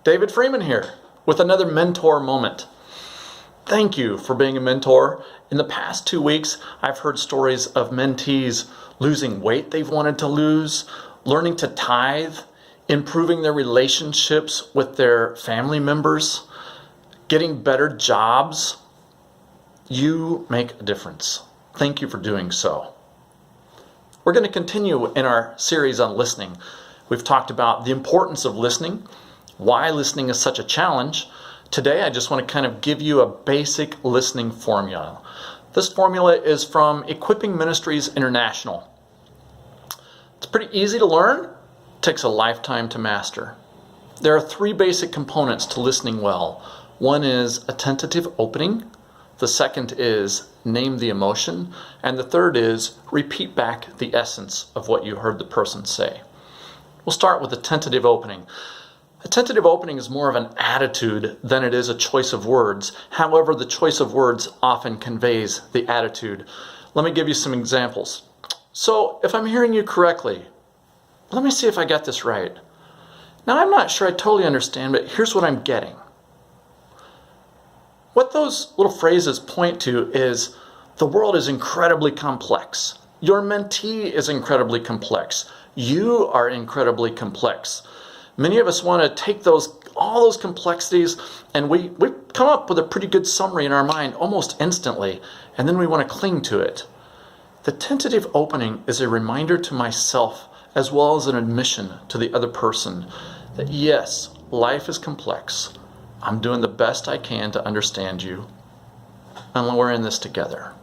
David Freeman here with another mentor moment. Thank you for being a mentor. In the past 2 weeks, I've heard stories of mentees losing weight they've wanted to lose, learning to tithe, improving their relationships with their family members, getting better jobs. You make a difference. Thank you for doing so. We're going to continue in our series on listening. We've talked about the importance of listening, why listening is such a challenge. Today, I just want to kind of give you a basic listening formula. This formula is from Equipping Ministries International. It's pretty easy to learn. It takes a lifetime to master. There are 3 basic components to listening well. One is a tentative opening. The second is name the emotion. And the third is repeat back the essence of what you heard the person say. We'll start with a tentative opening. A tentative opening is more of an attitude than it is a choice of words. However, the choice of words often conveys the attitude. Let me give you some examples. So, if I'm hearing you correctly, let me see if I got this right. Now, I'm not sure I totally understand, but here's what I'm getting. What those little phrases point to is the world is incredibly complex. Your mentee is incredibly complex. You are incredibly complex. Many of us want to take all those complexities, and we come up with a pretty good summary in our mind almost instantly, and then we want to cling to it. The tentative opening is a reminder to myself, as well as an admission to the other person, that yes, life is complex. I'm doing the best I can to understand you, and we're in this together.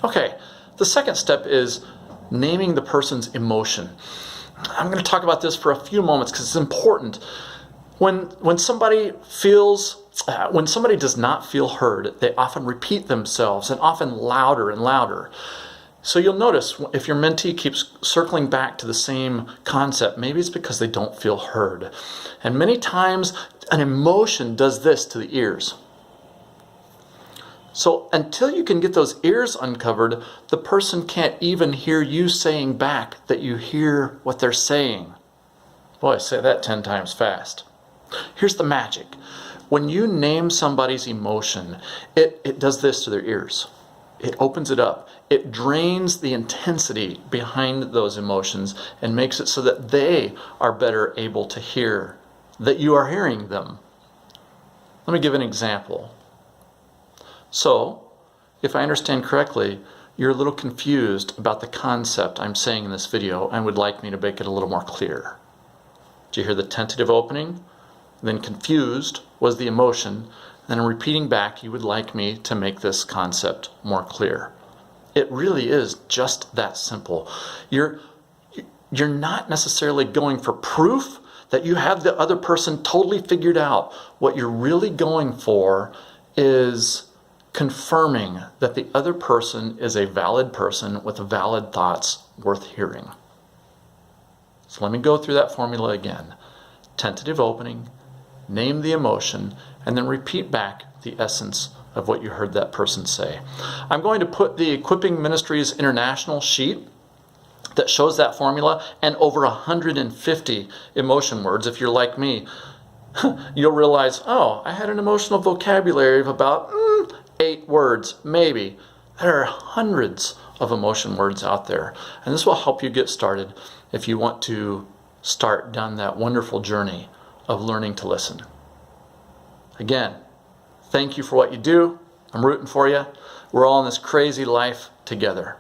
Okay, the second step is naming the person's emotion. I'm going to talk about this for a few moments because it's important. When somebody does not feel heard, they often repeat themselves, and often louder and louder. So you'll notice if your mentee keeps circling back to the same concept, maybe it's because they don't feel heard. And many times an emotion does this to the ears. So until you can get those ears uncovered, the person can't even hear you saying back that you hear what they're saying. Boy, say that 10 times fast. Here's the magic. When you name somebody's emotion, it does this to their ears. It opens it up. It drains the intensity behind those emotions and makes it so that they are better able to hear that you are hearing them. Let me give an example. So, if I understand correctly, you're a little confused about the concept I'm saying in this video and would like me to make it a little more clear. Did you hear the tentative opening? Then confused was the emotion. Then repeating back, you would like me to make this concept more clear. It really is just that simple. You're not necessarily going for proof that you have the other person totally figured out. What you're really going for is confirming that the other person is a valid person with valid thoughts worth hearing. So let me go through that formula again. Tentative opening, name the emotion, and then repeat back the essence of what you heard that person say. I'm going to put the Equipping Ministries International sheet that shows that formula and over 150 emotion words. If you're like me, you'll realize, oh, I had an emotional vocabulary of about 8 words, maybe. There are hundreds of emotion words out there. And this will help you get started if you want to start down that wonderful journey of learning to listen. Again, thank you for what you do. I'm rooting for you. We're all in this crazy life together.